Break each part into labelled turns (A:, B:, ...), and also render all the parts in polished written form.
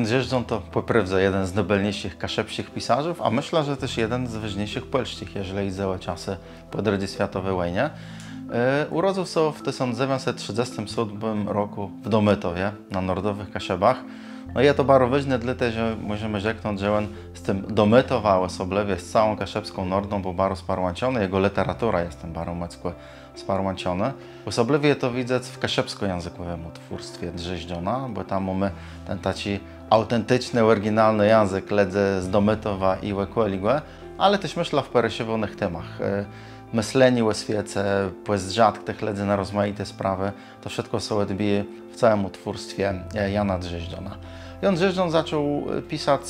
A: Jan Drzeżdżon to po prawdzie jeden z najbolniejszych kaszepskich pisarzów, a myślę, że też jeden z ważniejszych polskich, jeżeli załe czasy po II światowej wojnie. Urodził się w 1937 roku w Domytowie, na Nordowych Kaszebach. No i to bardzo ważne, dlatego że możemy rzeknąć, że on z tym Domytował osobliwie z całą kaszebską Nordą był bardzo sparłanciony, jego literatura jest tym bardzo mocno sparłanciona. Osobliwie to widać w kaszebsko-językowym utwórstwie Drzeżdżona, bo tam mamy ten taki autentyczny, oryginalny język ledze z Domytowa i Łekłeligłe, ale też myślę w peresiewonych temach. Myślenie o świecie, płys rzadk tych ledzy na rozmaite sprawy, to wszystko się odbije w całym utwórstwie Jana Drzeżdżona. Jan Drzeżdżon zaczął pisać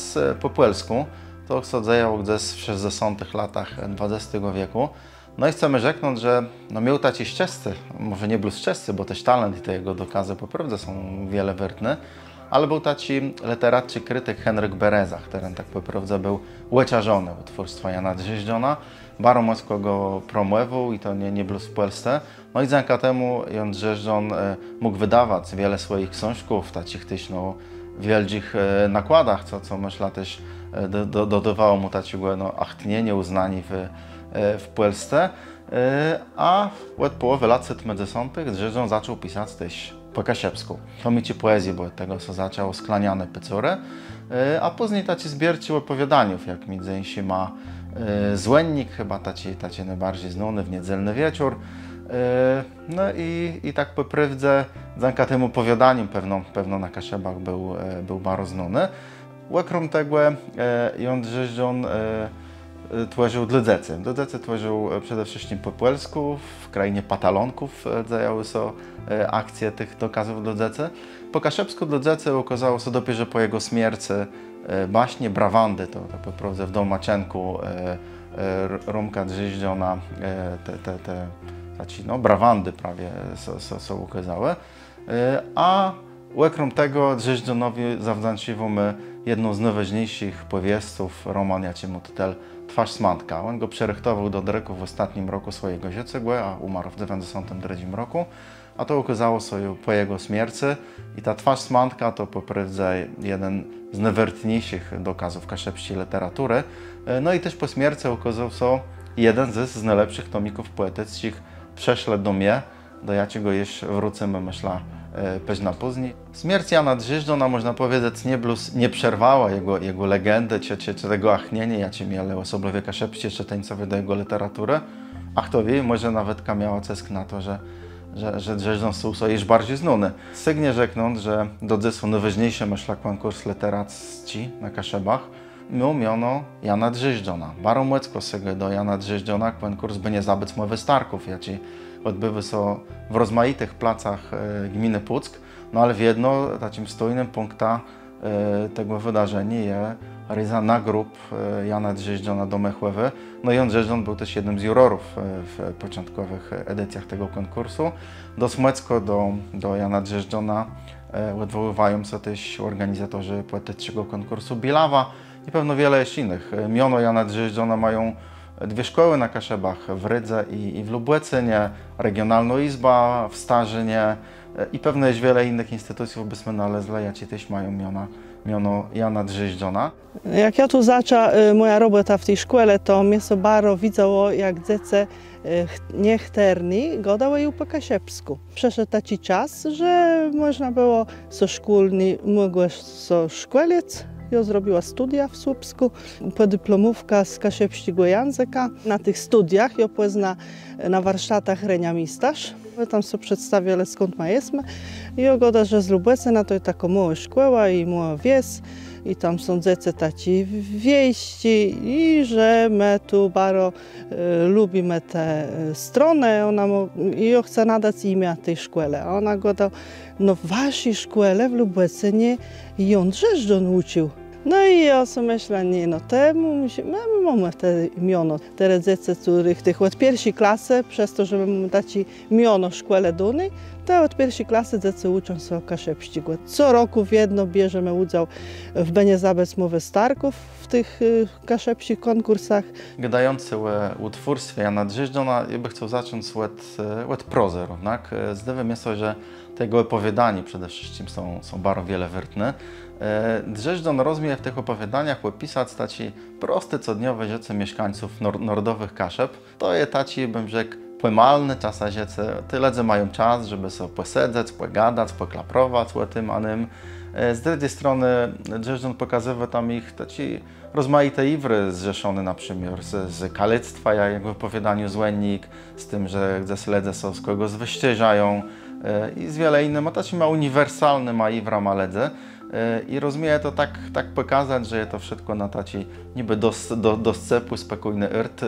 A: po polsku, to się działo gdzieś w 60 latach XX wieku. No i chcemy rzeknąć, że miał taki szczęście, może nie był szczęście, bo też talent i te jego dokazy po prawdzie są wiele wertne, ale był taki literatczy krytyk Henryk Bereza, który tak po prawdzie był łeczarzony utwórstwa Jana Drzeżdżona. Bardzo mocno go promował i to nie był w Polsce. No i dzięki temu Jan Drzeżdżon mógł wydawać wiele swoich książków, takich też wielkich nakładach, co myślę też dodawało mu takiego achtnienia, uznania w Polsce. A od połowy lat 70. Drzeżdżon zaczął pisać też po kaszebsku. To mi ci poezji, bo od tego się zaczął Sklaniane Pycury, a później taki zbierczy opowiadaniów, jak między innymi ma Złennik, chyba taki najbardziej znany, w niedzielny wieczór. No i tak po prawdzie, dzięki temu opowiadaniom pewno na Kaszebach był bardzo znany. Okrom tego Jan Drzeżdżon tworzył dludzecy. Dludzecy tworzył przede wszystkim po polsku, w krainie Patalonków działy się akcje tych dokazów dludzecy. Po kaszebsku dludzecy okazało się dopiero po jego śmierci baśnie Brawandy, to po prawdzie w Dolmaczenku Romka Drzeżdżona te Brawandy prawie są ukazały. A okrom tego Drzeżdżonowi zawdzięczamy jedną z najważniejszych powieściów, roman Jaciemu Tytel Twarz Smantka. On go przerychtował do druku w ostatnim roku swojego życia, a umarł w 1992 roku. A to okazało się po jego śmierci i ta Twarz Smantka to po prawdzie jeden z najwertniejszych dokazów kaszebskiej literatury. No i też po śmierci okazał się jeden z najlepszych tomików poetyckich Prześle do mnie, do jakiego jeszcze wrócimy, myślę, później później. Śmierć Jana Drzeżdżona, można powiedzieć, nie przerwała jego legendy, czy tego achnienia, jakie mieli osobliwie kaszebscy czytelnicy do jego literatury. A kto wie, może nawet miała cesk na to, że Drzeżdżon stał się jeszcze bardziej znany. Sygnie rzeknąć, że do dziś najważniejszy, myślę, konkurs literacki na Kaszebach miał miano Jana Drzeżdżona. Bardzo mocno się do Jana Drzeżdżona konkurs by nie zabyć mowy Starków, jakie odbyły się w rozmaitych placach gminy Puck, no ale w jedno takim stojnym punkta tego wydarzenia jest ryza nagród Jana Drzeżdżona do Mechłewy. No i Jan Drzeżdżon był też jednym z jurorów w początkowych edycjach tego konkursu. Dość mocno do Jana Drzeżdżona odwoływają się też organizatorzy poetycznego konkursu Bielawa i pewno wiele jeszcze innych. Miono Jana Drzeżdżona mają dwie szkoły na Kaszebach, w Rydze i w Lubłecynie, Regionalna Izba w Starzynie i pewno jest wiele innych instytucji, byśmy naleźli, jakie też mają miono Jana Drzeżdżona.
B: Jak ja tu zaczęła moja robota w tej szkole, to mnie się bardzo widziało, jak dzieci niechterni gadały po kaszebsku. Przeszedł taki czas, że można było so szkolni, mogło so szkolić. Ja zrobiła studia w Słupsku, podyplomówka z kaszebskiego języka. Na tych studiach ja pozna na warsztatach reniamistarz. Tam sobie przedstawiali, skąd ma jesteśmy. I ogoda, że z Lubecina to jest taka mała szkoła i mała wieś. I tam są dzieci taci wieści i że my tu bardzo lubimy tę stronę. I ja chcę nadać imię tej szkole. A ona goda, no w waszej szkole w Lubecynie Jan Drzeżdżon uczył. No i ja sobie myślę, nie no, my mamy te imiono, te dzieci, których tych od pierwszej klasy, przez to, że mamy dać imiono w szkole dunej, to od pierwszej klasy dzieci uczą się o kaszebszczyku. Co roku w jedno bierzemy udział w Beniezabec Mowy Starków w tych kaszebskich konkursach.
A: Gadający o utwórstwie Jana Drzeżdżona, ja bym chciał zacząć od prozy, jednak. Zdawem jest to, że tego opowiadania przede wszystkim są bardzo wiele wertne. Drzeżdżon rozumie w tych opowiadaniach opisać taci prosty, codniowe rzeczy mieszkańców nordowych Kaszep. To je taci, bym rzekł, płymalny czas, tyle, że mają czas, żeby sobie posedzeć, pogadać, poklaprować o tym, a nim. Z drugiej strony Drzeżdżon pokazywa tam ich taci rozmaite iwry zrzeszone na przykład z kalectwa, jak w opowiadaniu Złennik, z tym, że śledze są z kogoś wyścieżają i z wiele innych. Taci ma uniwersalny ma iwra ma ledze. I rozumie to tak pokazać, że je to wszystko na taci niby do scepu spokojny irt,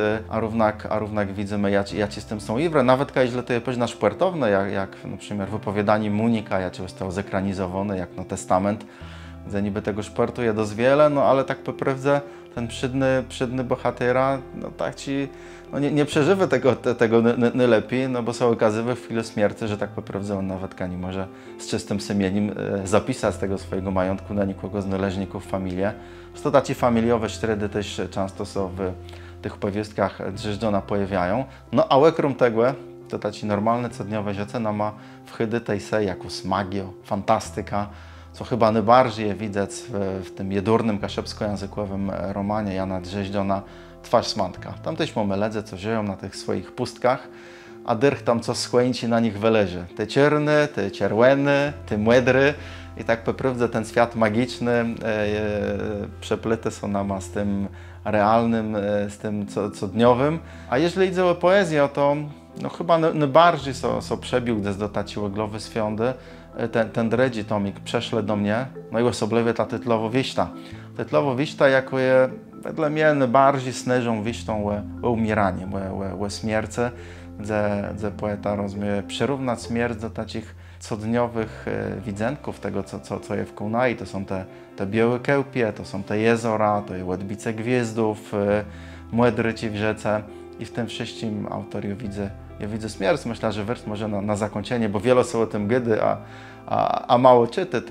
A: a równak widzimy, jacy z tym są iwre. Nawet jeśli to jest na szportowne, jak na przykład w opowiadaniu Munika, jak został zekranizowany, jak no Testament, gdzie niby tego szportu jest dość wiele, no ale tak po prawdzie ten przydny bohatera, no tak ci no nie przeżywa tego najlepiej, no bo są okazywy w chwili śmierci, że tak po prawdzie on nawet nie może z czystym sumieniem zapisać tego swojego majątku na nikogo z należników familię. To taci familiowe sztredy też często są w tych opowieściach Drzeżdżona pojawiają. No a łekrum tego, to taci normalne, codniowe rzeczy ma wchody tej sej jako magio, fantastyka, co chyba najbardziej widać w tym jedurnym kaszepsko-językowym romanie Jana Drzeżdżona Twarz Smantka. Tam też mamy ledze, co żyją na tych swoich pustkach, a dyrch tam co schłęci na nich wyleży. Te cierne, te czerwone, te młodre i tak po prawdzie ten świat magiczny przeplyte są nama z tym realnym, z tym codniowym. A jeżeli idzie o poezję, to no chyba najbardziej są przebił, gdy zdotaciły głowy świąty. Ten dredzi tomik przeszle do mnie, no i osobliwie ta tytlowo-wiśta. Tytlowo-wiśta jako je wedle mnie najbardziej sneżą wiśtą o umieranie, o śmierce, gdzie poeta rozumie przyrównać śmierć do takich codniowych widzenków tego, co je w Kunai. To są te białe kełpie, to są te jezora, to je odbice gwiezdów, młodryci w rzece i w tym wszystkim autor ja widzę śmierć. Myślę, że wers może na zakończenie, bo wiele są o tym gdy, a mało czyty,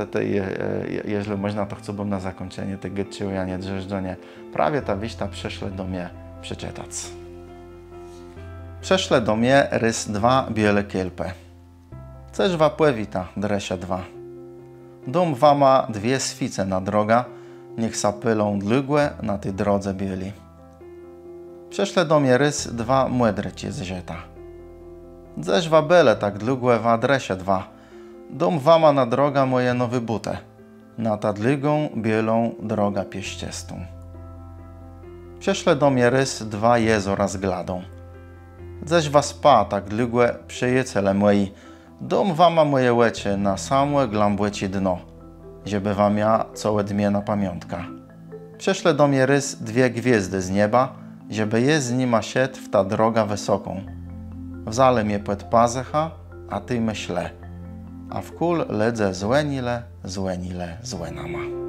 A: jeżeli można, to chcę na zakończenie te gdy o Janie Drzeżdżonie. Prawie ta wiśta przeszle do mnie przeczytać. Przeszle do mnie rys 2 biele kielpe. Ceż wapłewita dresia 2. Dom wama dwie swice na droga, niech sapylą dlugłe na tej drodze bieli. Przeszle do mnie rys 2 młodryci z zieta. Dzeż wabele tak dlugłe w adresie 2. Dom wama na droga moje nowy bute, na ta dlugą, bielą droga pieściestą. Przeszle do mnie rys 2 jezora z gladą. Dześ was pa tak dlugłe przyjecele moi, dom wama moje łecie na samłe glambłeci dno, żeby wam ja całe dmie na pamiątka. Przeszle do mnie rys 2 gwiezdy z nieba, żeby je z nima siedł w ta droga wysoką. Wzale mnie płet pazecha, a ty myśle, a w kul ledze złenile, złe nama.